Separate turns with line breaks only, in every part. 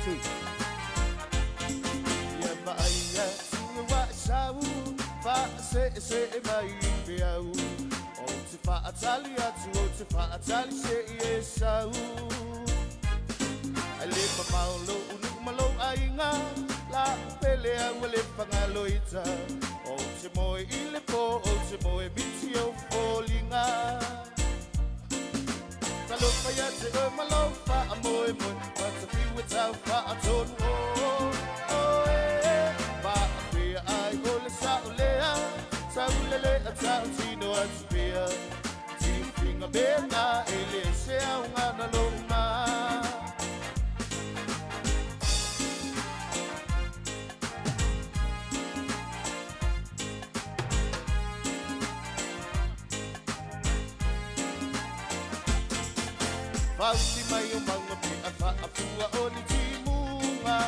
two. Yeah, but I see what shall say my beau. Oh, to fa Italia to fa Italia say yes. I live a malo ainga la pele angole pangaloita. Oh, to moi ilepo, oh, to moi bitio fallinga. Salofaya te malofa amoy moy, but to be without fa aton oh eh. Ba be I go le saulea, saulele atau tino atpia. Ting finga bena ele se unga na loma. Fauti mai o manga pe a fua o ni timunga.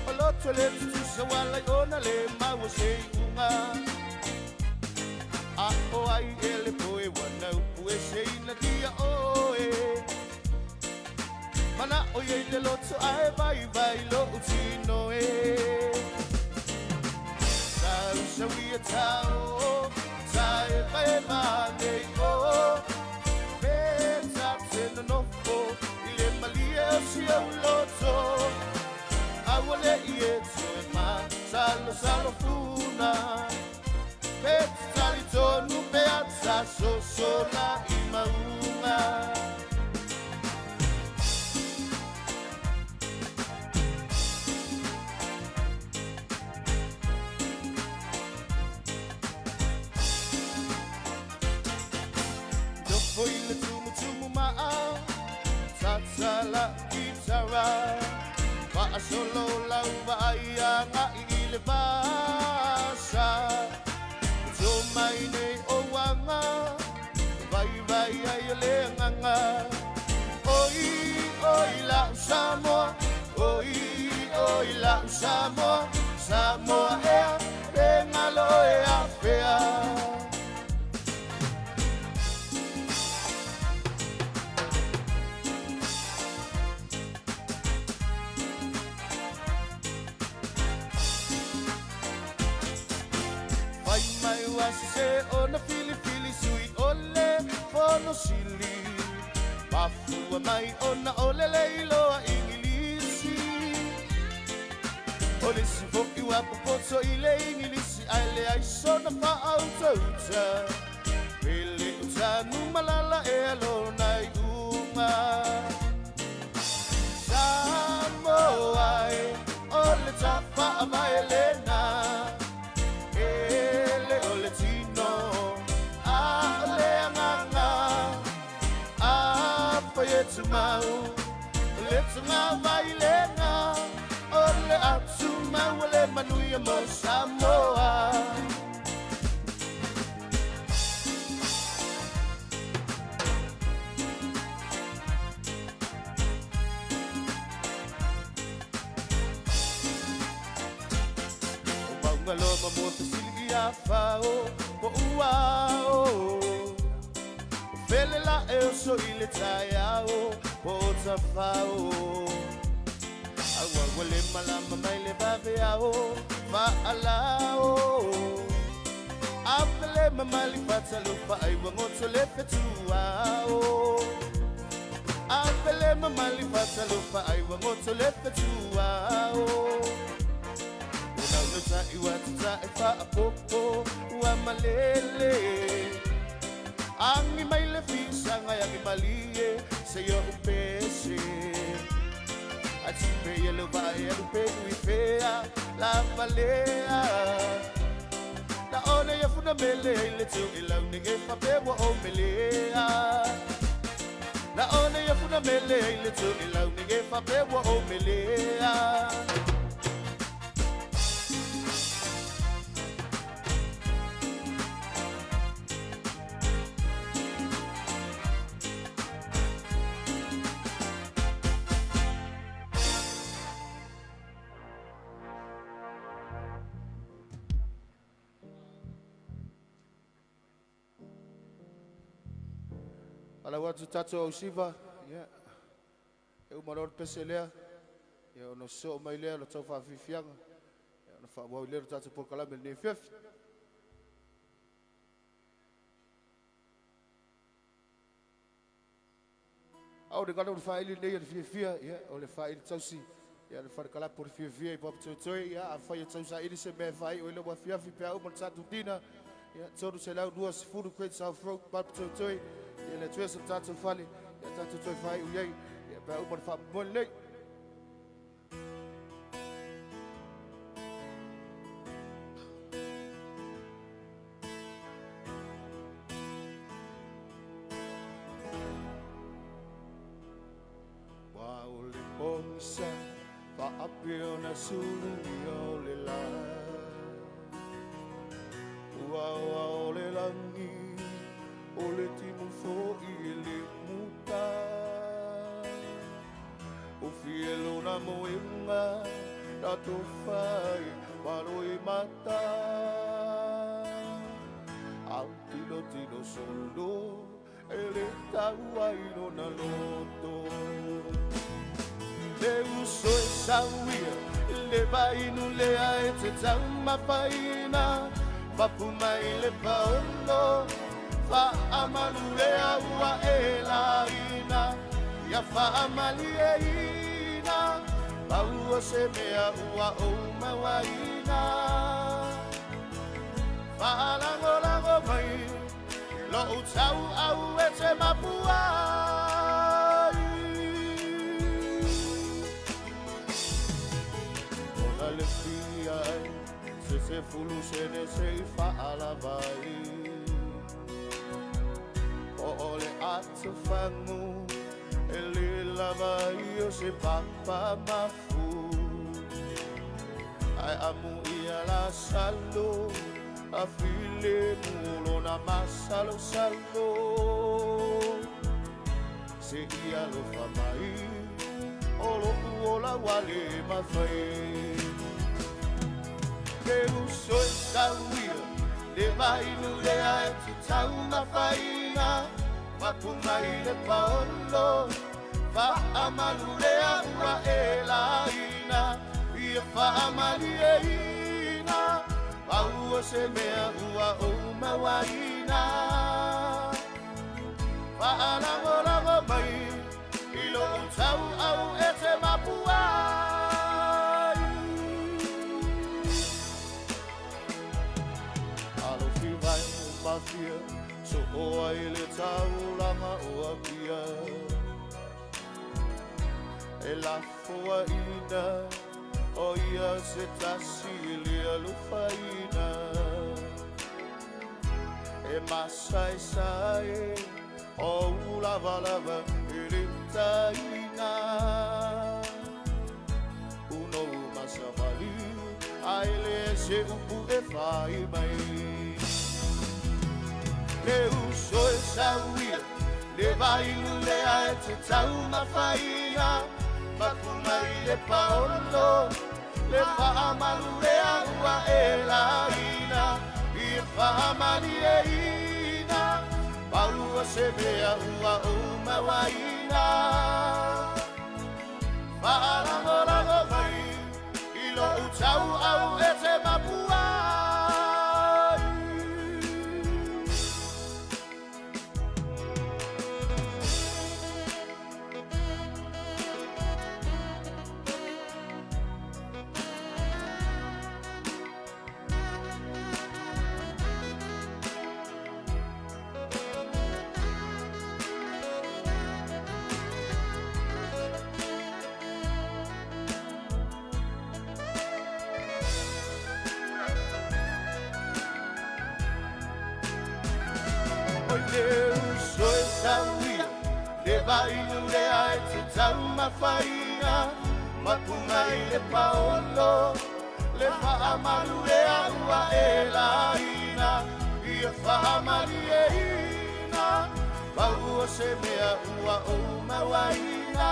O loto le tu sa wala o na le mau se unga. A o ai ele poe wana ue se ina dia o e. Mana o ye le loto ai vai lo utino e. Sau sa wia tau, sai vai mane o. No, ile malia si au loto. Awale ieto ma salo funa. Pet salito nu peazza sola imaunga. Dopo il tumu maa Tatsala itara Wa solo lau wa ia nga ile basa Jo mai nei o wanga Vai ai le nganga Oi la Samoa Oi la Samoa e ngalo e afea Se ona fili sui ole fono sili Mafua mai ona ole leilo a ingilisi Ole si foki wa popoto ile ingilisi Aile ai sona fa autouta Pele utanu malala e alona i unga Samoa e ole tafa ama Elena Let's vai lenga ole atsuma ole manuia mo Samoa O bangalo mo silgia fao po uao Felela eu so ile tayao Pota fao Awa wale malama maile babeao Faalao Apele mamali patalupa Ay wangoto le fetuao Apele mamali patalupa Ay wangoto le fetuao Unau no ta iwatuta e faapopo Ua malele Ang may lefisa ngayang imalie sa'yo upese At si Peya lubay ang penuipea la balea Naona ya funamele leto ilaw nige papewa o melea Naona ya funamele leto ilaw nige papewa o melea Alawatu Tato Oshiva, yeah. umaror peselea ia ona so mai lea lo tau faafifiaga ia ona faauau i lea lo tatou polokalame lenei fefi au le gana o le faaili lenei le fiafia ia o le faaili tausi ia le falekalapo o le fiafia i papatoetoe ia afai e tausaʻili se mea fai o i lau afiafi pea uma le tatutina ia tolu selau 2-0 Great South Road papatoetoe ia le atuea sa tatou fale ia tatou toe fai uiai ia pea uma le faamomoe lenei Fa'apio na sului o le la Ua o le langi O le timu fo'i le muta O fielo na moenga Tato fai Maroi mata Au tino solo Ele tau aino na loto Le uso e sauia, le vainu le ae te tau mapaina Mapumai le paolo, fa'amalu le aua e laina Ia fa'amali e ina, paua se mea ua o mawaina Fa'alango mai, lo utau au e te mapuai le fia se fulu se ne se fa'ala vai o le atu fangu e le lavai o se papa mafu ai amu ia la salo a file mulo na masalo salo se ia lo famai o lo uola wale mafai Que uso e sauia, le vainu le ae tu tau na faina Mapumai le paolo, fa'amalu le aua e laina Ia fa'amali e ina, paua se mea ua o mawaina Fa'alango mai, ilo utau au e te mapuai Mafia, so oa I le taulanga o apia E la foa ina, o ia se tasi lia lufaina E masai sai, o ulava lava I taina Uno masamali, ai le se upu e fai mai Le uso e sauia, le vainu le ae te tau mawhaina Mapumai le paolo, le whaamalu le aua e laina I whaamali e ina, paua se mea ua o mawaina Whaalango mai, ilo utau au e te mapua Uso e sauia, le vainu le ae te tau mawhaina Mapumai le paolo, le whaamalu le aua e laina Ia whaamali e ina, paua se mea ua o mawaina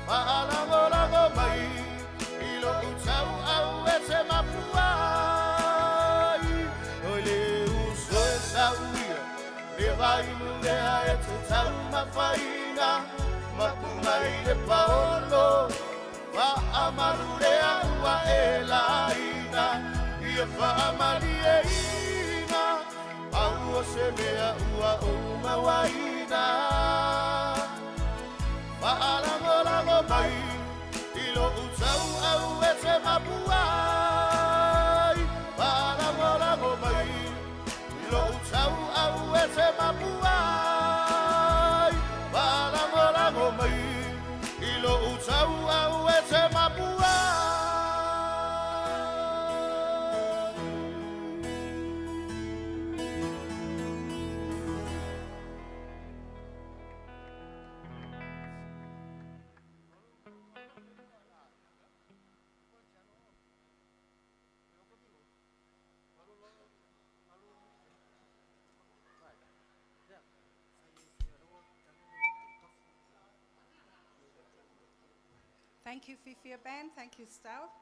Fa'alango mai, ilo utau au e te mapuai sauia, le vainu le ae te tau mawhaina Mapungai le paolo Wa amarurea ua e laina Ia wha amali e ina Au o se mea ua o mawaina Wa alango lango mai Ilo utau au e te mapuai Wa alango lango mai Ilo utau au e te mapuai Wa alango lango mai Ilo utau au e te mapuai
Thank you, Fifia Band. Thank you, Stout.